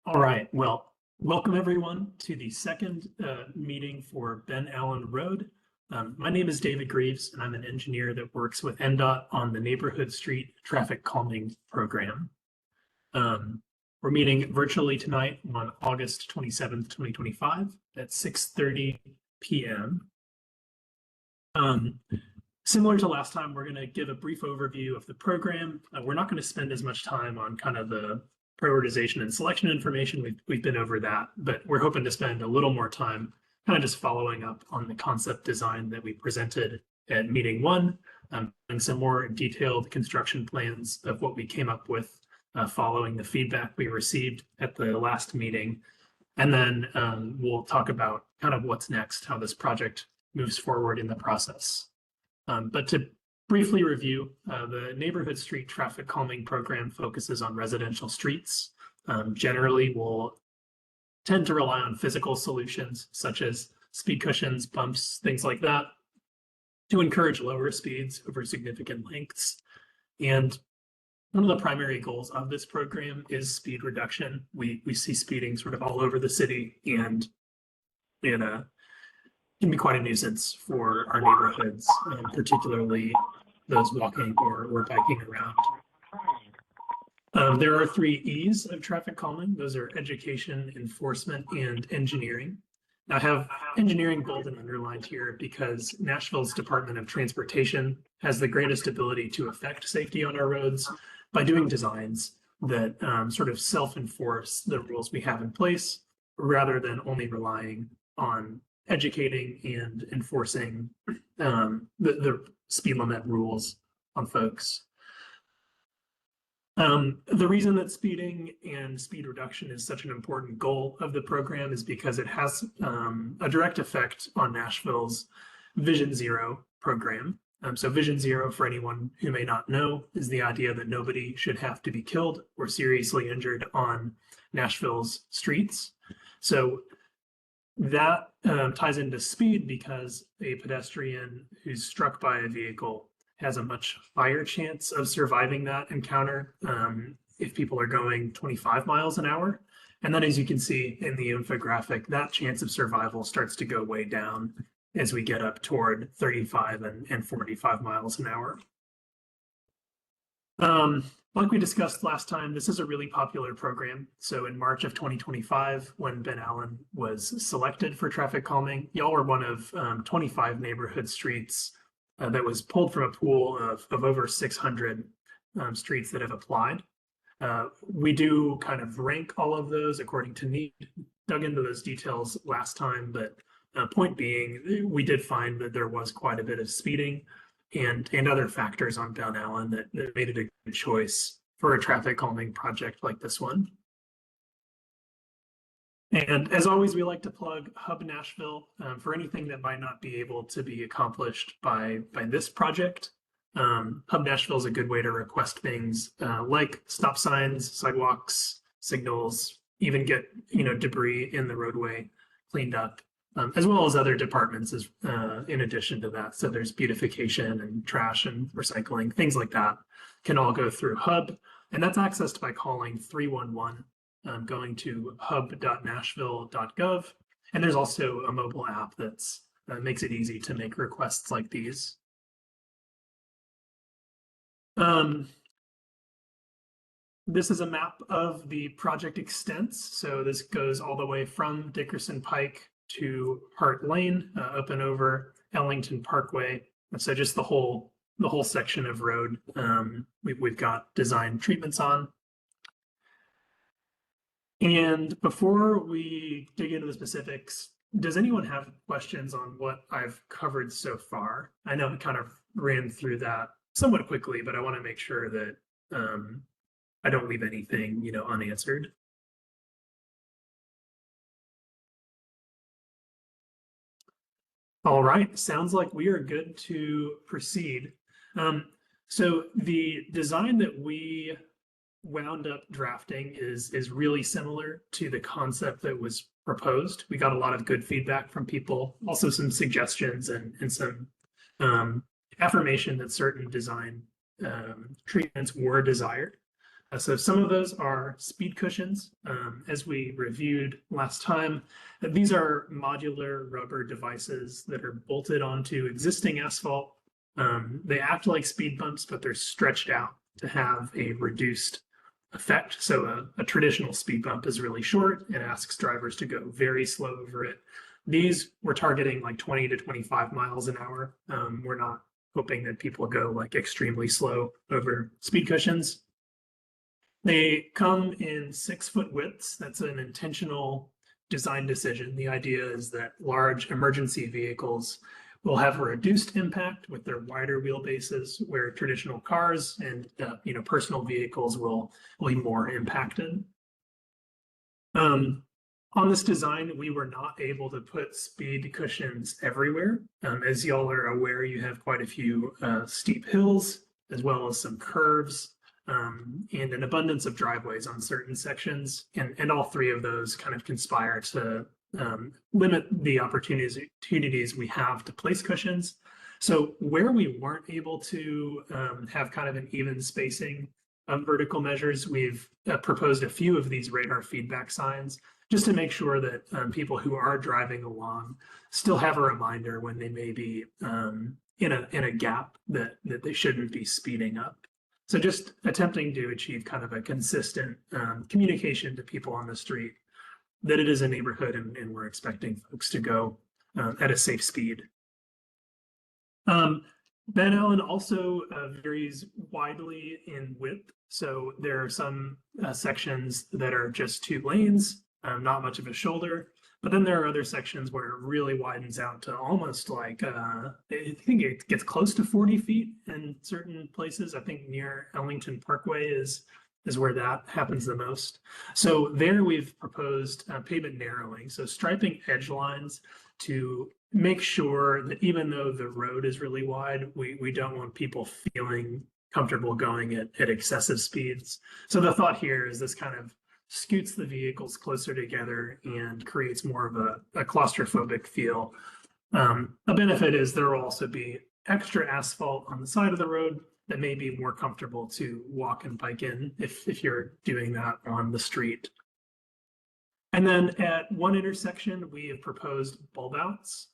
All right, well, welcome everyone to the second meeting for Ben Allen Road. My name is David Greaves, and I'm an engineer that works with NDOT on the Neighborhood Street Traffic Calming program. We're meeting virtually tonight on August 27th, 2025 at 6:30 p.m. Similar to last time, we're going to give a brief overview of the program. We're not going to spend as much time on kind of the prioritization and selection information. We've been over that, but we're hoping to spend a little more time kind of just following up on the concept design that we presented at meeting one, and some more detailed construction plans of what we came up with following the feedback we received at the last meeting. And then we'll talk about kind of what's next, how this project moves forward in the process. But to briefly review, the Neighborhood Street Traffic Calming program focuses on residential streets. Generally, we'll tend to rely on physical solutions such as speed cushions, bumps, things like that, to encourage lower speeds over significant lengths. And one of the primary goals of this program is speed reduction. We see speeding sort of all over the city, and it can be quite a nuisance for our neighborhoods, particularly those walking or biking around. There are 3 E's of traffic calming. Those are education, enforcement, and engineering. Now, I have engineering bold and underlined here because Nashville's Department of Transportation has the greatest ability to affect safety on our roads by doing designs that sort of self-enforce the rules we have in place, rather than only relying on educating and enforcing the speed limit rules on folks. The reason that speeding and speed reduction is such an important goal of the program is because it has a direct effect on Nashville's Vision Zero program. So Vision Zero, for anyone who may not know, is the idea that nobody should have to be killed or seriously injured on Nashville's streets. So that ties into speed because a pedestrian who's struck by a vehicle has a much higher chance of surviving that encounter if people are going 25 miles an hour. And then, as you can see in the infographic, that chance of survival starts to go way down as we get up toward 35 and 45 miles an hour. Like we discussed last time, this is a really popular program. So in March of 2025, when Ben Allen was selected for traffic calming, y'all were one of 25 neighborhood streets that was pulled from a pool of over 600 streets that have applied. We do kind of rank all of those according to need. Dug into those details last time, but point being, we did find that there was quite a bit of speeding and other factors on Ben Allen that made it a good choice for a traffic calming project like this one. And as always, we like to plug Hub Nashville for anything that might not be able to be accomplished by this project. Hub Nashville is a good way to request things like stop signs, sidewalks, signals, even get debris in the roadway cleaned up, as well as other departments in addition to that. So there's beautification and trash and recycling, things like that can all go through Hub. And that's accessed by calling 311, going to hub.Nashville.gov. And there's also a mobile app that makes it easy to make requests like these. This is a map of the project extents. So this goes all the way from Dickerson Pike to Hart Lane, up and over Ellington Parkway. And so just the whole section of road we've got design treatments on. And before we dig into the specifics, does anyone have questions on what I've covered so far? I know I kind of ran through that somewhat quickly, but I want to make sure that I don't leave anything unanswered. All right, sounds like we are good to proceed. So the design that we wound up drafting is really similar to the concept that was proposed. We got a lot of good feedback from people, also some suggestions and some affirmation that certain design treatments were desired. So some of those are speed cushions. As we reviewed last time, these are modular rubber devices that are bolted onto existing asphalt. They act like speed bumps, but they're stretched out to have a reduced effect. So a traditional speed bump is really short. It asks drivers to go very slow over it. These we're targeting like 20 to 25 miles an hour. We're not hoping that people go like extremely slow over speed cushions. They come in 6-foot widths. That's an intentional design decision. The idea is that large emergency vehicles will have a reduced impact with their wider wheelbases, where traditional cars and personal vehicles will be more impacted. On this design, we were not able to put speed cushions everywhere. As y'all are aware, you have quite a few steep hills, as well as some curves, and an abundance of driveways on certain sections. And all three of those kind of conspire to limit the opportunities we have to place cushions. So where we weren't able to have kind of an even spacing of vertical measures, we've proposed a few of these radar feedback signs just to make sure that people who are driving along still have a reminder when they may be in a gap that they shouldn't be speeding up. So just attempting to achieve kind of a consistent communication to people on the street that it is a neighborhood and we're expecting folks to go at a safe speed. Van Allen also varies widely in width. So there are some sections that are just 2 lanes, not much of a shoulder. But then there are other sections where it really widens out to almost like, I think it gets close to 40 feet in certain places. I think near Ellington Parkway is where that happens the most. So there we've proposed pavement narrowing. So striping edge lines to make sure that even though the road is really wide, we don't want people feeling comfortable going at excessive speeds. So the thought here is this kind of scoots the vehicles closer together and creates more of a claustrophobic feel. A benefit is there will also be extra asphalt on the side of the road that may be more comfortable to walk and bike in if you're doing that on the street. And then at one intersection, we have proposed bulb outs.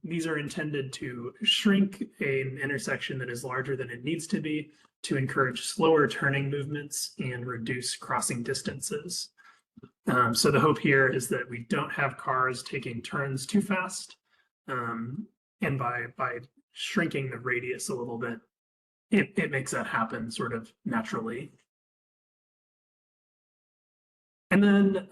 These are intended to shrink an intersection that is larger than it needs to be to encourage slower turning movements and reduce crossing distances. So the hope here is that we don't have cars taking turns too fast. And by shrinking the radius a little bit, it makes that happen sort of naturally. And then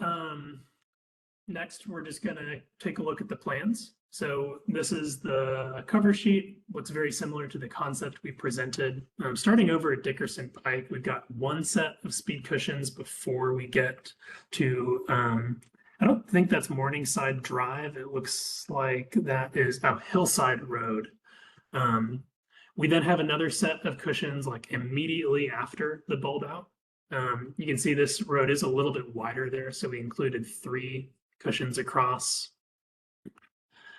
next, we're just going to take a look at the plans. So this is the cover sheet, looks very similar to the concept we presented. Starting over at Dickerson Pike, we've got one set of speed cushions before we get to, I don't think that's Morningside Drive. It looks like that is Hillside Road. We then have another set of cushions like immediately after the bulb out. You can see this road is a little bit wider there, so we included 3 cushions across.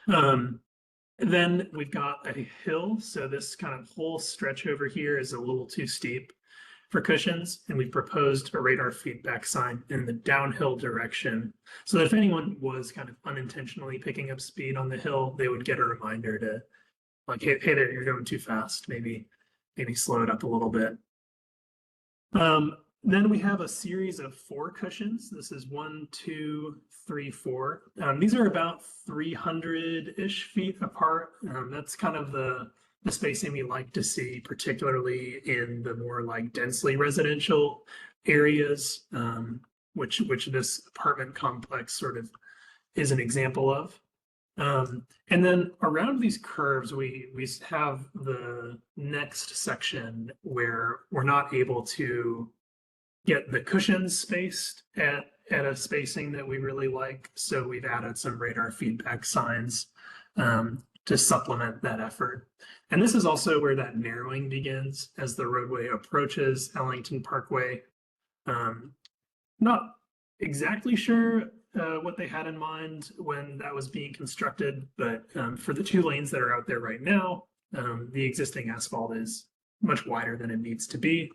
Then we've got a hill, so this kind of whole stretch over here is a little too steep for cushions, and we proposed a radar feedback sign in the downhill direction, so that if anyone was kind of unintentionally picking up speed on the hill, they would get a reminder to like, hey there, you're going too fast, maybe slow it up a little bit. Then we have a series of 4 cushions. This is 1, 2, 3, 4. These are about 300-ish feet apart. That's kind of the spacing we like to see, particularly in the more like densely residential areas, which this apartment complex sort of is an example of. And then around these curves, we have the next section where we're not able to get the cushions spaced at a spacing that we really like. So we've added some radar feedback signs to supplement that effort. And this is also where that narrowing begins as the roadway approaches Ellington Parkway. Not exactly sure what they had in mind when that was being constructed, but for the 2 lanes that are out there right now, the existing asphalt is much wider than it needs to be.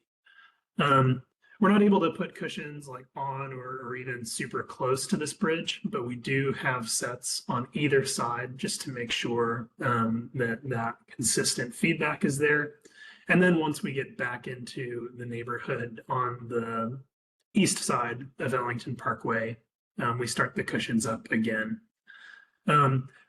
We're not able to put cushions like on or even super close to this bridge, but we do have sets on either side just to make sure that consistent feedback is there. And then once we get back into the neighborhood on the east side of Ellington Parkway, we start the cushions up again.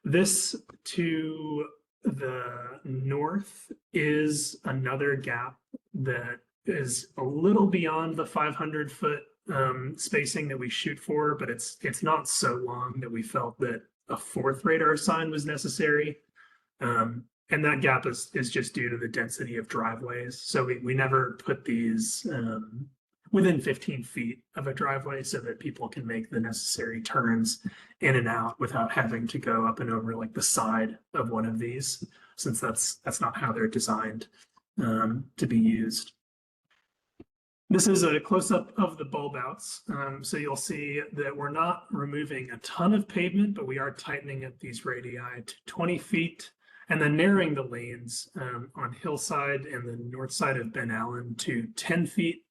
This to the north is another gap that is a little beyond the 500-foot spacing that we shoot for, but it's not so long that we felt that a fourth radar sign was necessary. And that gap is just due to the density of driveways. So we never put these within 15 feet of a driveway so that people can make the necessary turns in and out without having to go up and over like the side of one of these, since that's not how they're designed to be used. This is a close-up of the bulb outs. So you'll see that we're not removing a ton of pavement, but we are tightening up these radii to 20 feet and then narrowing the lanes on Hillside and the north side of Ben Allen to 10 feet.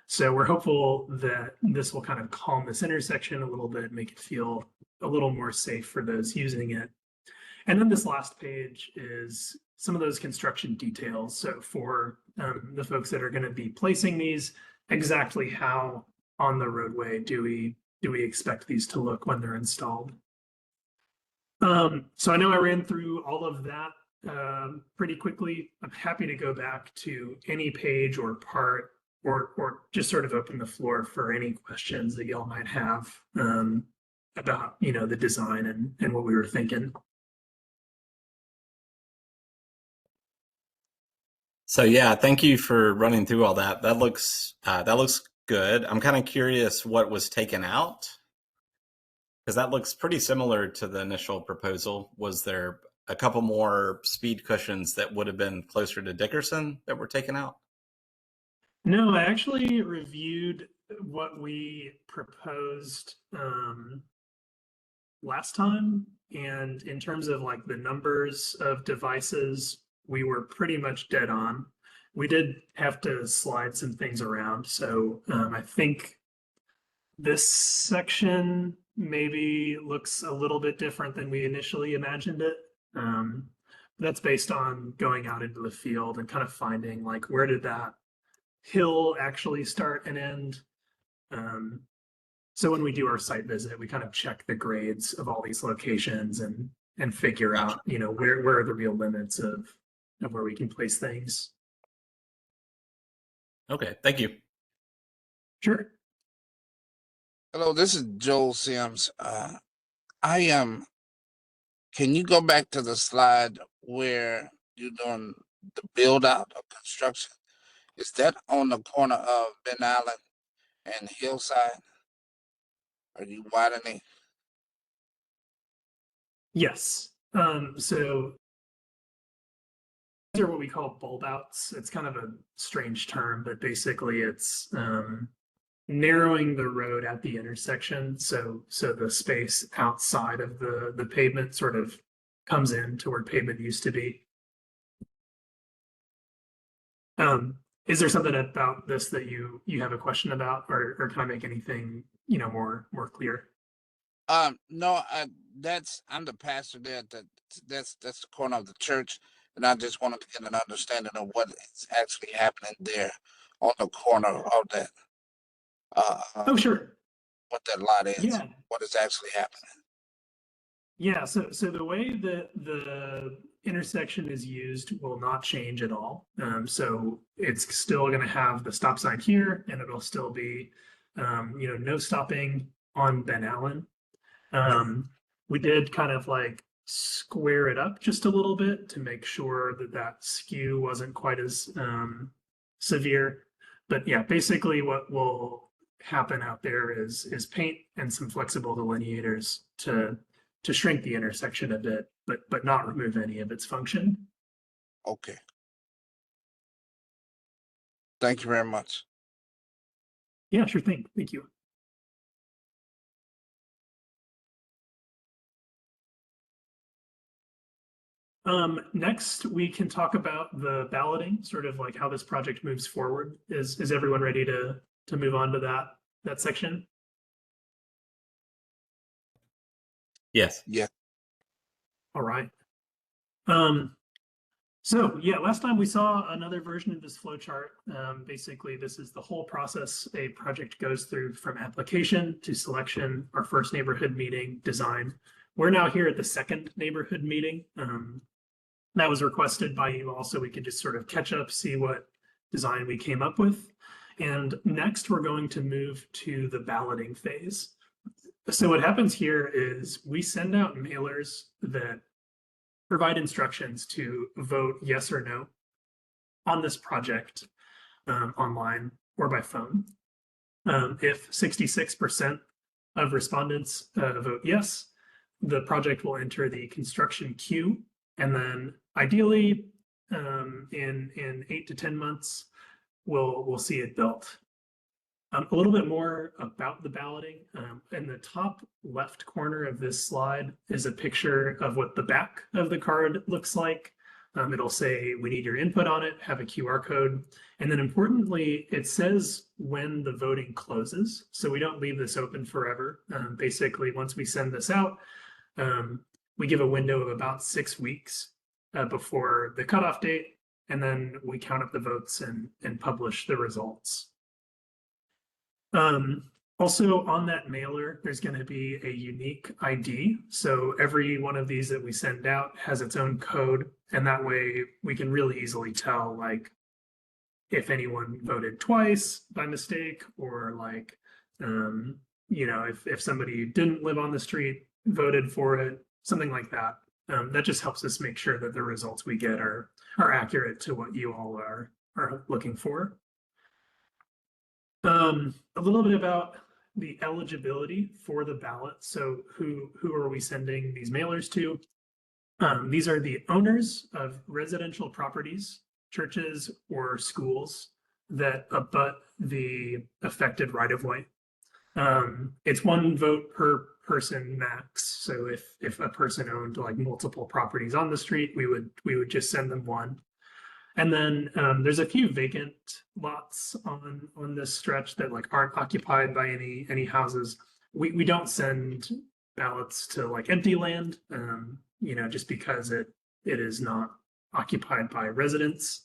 So we're hopeful that this will kind of calm this intersection a little bit, make it feel a little more safe for those using it. And then this last page is some of those construction details. So for the folks that are going to be placing these, exactly how on the roadway do we expect these to look when they're installed? So I know I ran through all of that pretty quickly. I'm happy to go back to any page or part or just sort of open the floor for any questions that y'all might have about, the design and what we were thinking. So yeah, thank you for running through all that. That looks good. I'm kind of curious what was taken out, because that looks pretty similar to the initial proposal. Was there a couple more speed cushions that would have been closer to Dickerson that were taken out? No, I actually reviewed what we proposed last time, and in terms of like the numbers of devices, we were pretty much dead on. We did have to slide some things around, so I think this section maybe looks a little bit different than we initially imagined it. That's based on going out into the field and kind of finding like where did that hill actually start and end. So when we do our site visit, we kind of check the grades of all these locations and figure out, where are the real limits of where we can place things. Okay, thank you. Sure. Hello, this is Joel Sims. I am. Can you go back to the slide where you're doing the build out of construction? Is that on the corner of Ben Allen and Hillside? Are you widening? Yes. So these are what we call bulb outs. It's kind of a strange term, but basically it's narrowing the road at the intersection. So the space outside of the pavement sort of comes in to where pavement used to be. Is there something about this that you have a question about, or can I make anything more clear? No, I'm the pastor there. That's the corner of the church, and I just wanted to get an understanding of what is actually happening there on the corner of that. Oh, sure. What that lot is. Yeah. What is actually happening. Yeah, so the way that the intersection is used will not change at all. So it's still going to have the stop sign here, and it'll still be, no stopping on Ben Allen. We did kind of like square it up just a little bit to make sure that skew wasn't quite as severe. But yeah, basically what will happen out there is paint and some flexible delineators to shrink the intersection a bit, but not remove any of its function. Okay. Thank you very much. Yeah, sure thing. Thank you. Next, we can talk about the balloting, sort of like how this project moves forward. Is everyone ready to move on to that section? Yes. Yeah. All right. So yeah, last time we saw another version of this flowchart. Basically, this is the whole process a project goes through from application to selection, our first neighborhood meeting, design. We're now here at the second neighborhood meeting. That was requested by you all, so we could just sort of catch up, see what design we came up with. And next, we're going to move to the balloting phase. So what happens here is we send out mailers that provide instructions to vote yes or no on this project online or by phone. If 66% of respondents vote yes, the project will enter the construction queue, and then ideally in 8 to 10 months, we'll see it built. A little bit more about the balloting. In the top left corner of this slide is a picture of what the back of the card looks like. It'll say, we need your input on it, have a QR code. And then importantly, it says when the voting closes. So we don't leave this open forever. Basically, once we send this out, we give a window of about 6 weeks before the cutoff date. And then we count up the votes and publish the results. Also on that mailer, there's going to be a unique ID. So every one of these that we send out has its own code. And that way we can really easily tell, like, if anyone voted twice by mistake, or like, you know, if somebody didn't live on the street voted for it, something like that. That just helps us make sure that the results we get are accurate to what you all are looking for. A little bit about the eligibility for the ballot. So who are we sending these mailers to? These are the owners of residential properties, churches, or schools that abut the affected right-of-way. It's 1 vote per person max. So if a person owned like multiple properties on the street, we would just send them 1. And then there's a few vacant lots on this stretch that like aren't occupied by any houses. We don't send ballots to like empty land, you know, just because it is not occupied by residents.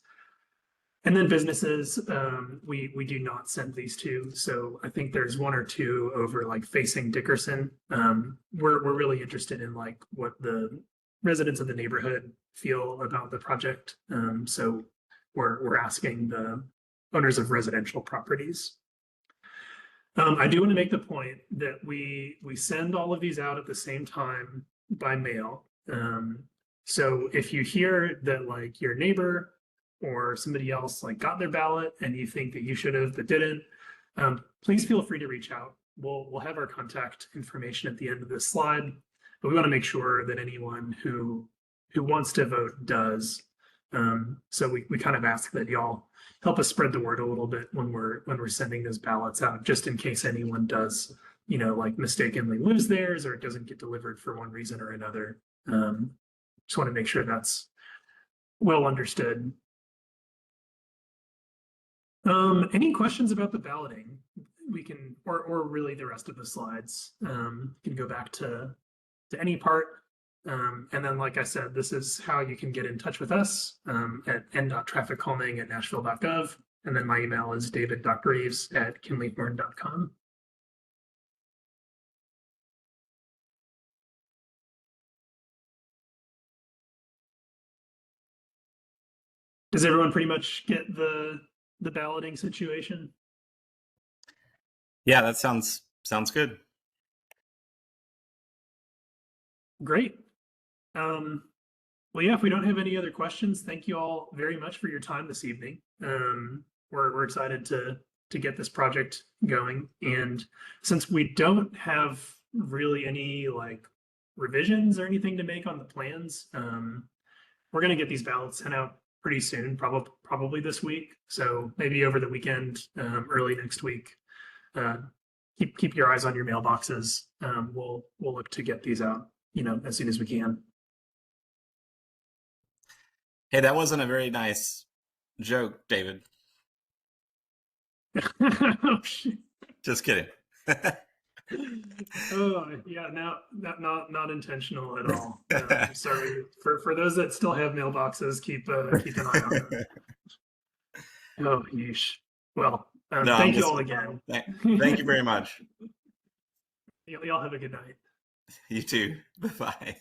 And then businesses, we do not send these to. So I think there's 1 or 2 over like facing Dickerson. We're really interested in like what the residents of the neighborhood feel about the project. So we're asking the owners of residential properties. I do want to make the point that we send all of these out at the same time by mail. So if you hear that like your neighbor or somebody else like got their ballot and you think that you should have but didn't, please feel free to reach out. We'll have our contact information at the end of this slide, but we want to make sure that anyone who wants to vote does. So we kind of ask that y'all help us spread the word a little bit when we're sending those ballots out, just in case anyone does, you know, like mistakenly lose theirs or it doesn't get delivered for one reason or another. Just want to make sure that's well understood. Any questions about the balloting? We can, or really the rest of the slides, can go back to any part. And then, like I said, this is how you can get in touch with us at N.TrafficCalming.Nashville.gov. And then my email is david.greaves@kinleythorne.com. Does everyone pretty much get the balloting situation? Yeah, that sounds good. Great. Well, yeah, if we don't have any other questions, thank you all very much for your time this evening. We're excited to get this project going. And since we don't have really any like revisions or anything to make on the plans, we're going to get these ballots sent out pretty soon, probably this week. So maybe over the weekend, early next week. Keep your eyes on your mailboxes. We'll look to get these out, you know, as soon as we can. Hey, that wasn't a very nice joke, David. Oh, shit. Just kidding. Oh yeah, not intentional at all. Sorry for those that still have mailboxes. Keep an eye on them. Oh yeesh. Well, No, I'm thank you just all again. thank you very much. Y'all have a good night. You too. Bye-bye.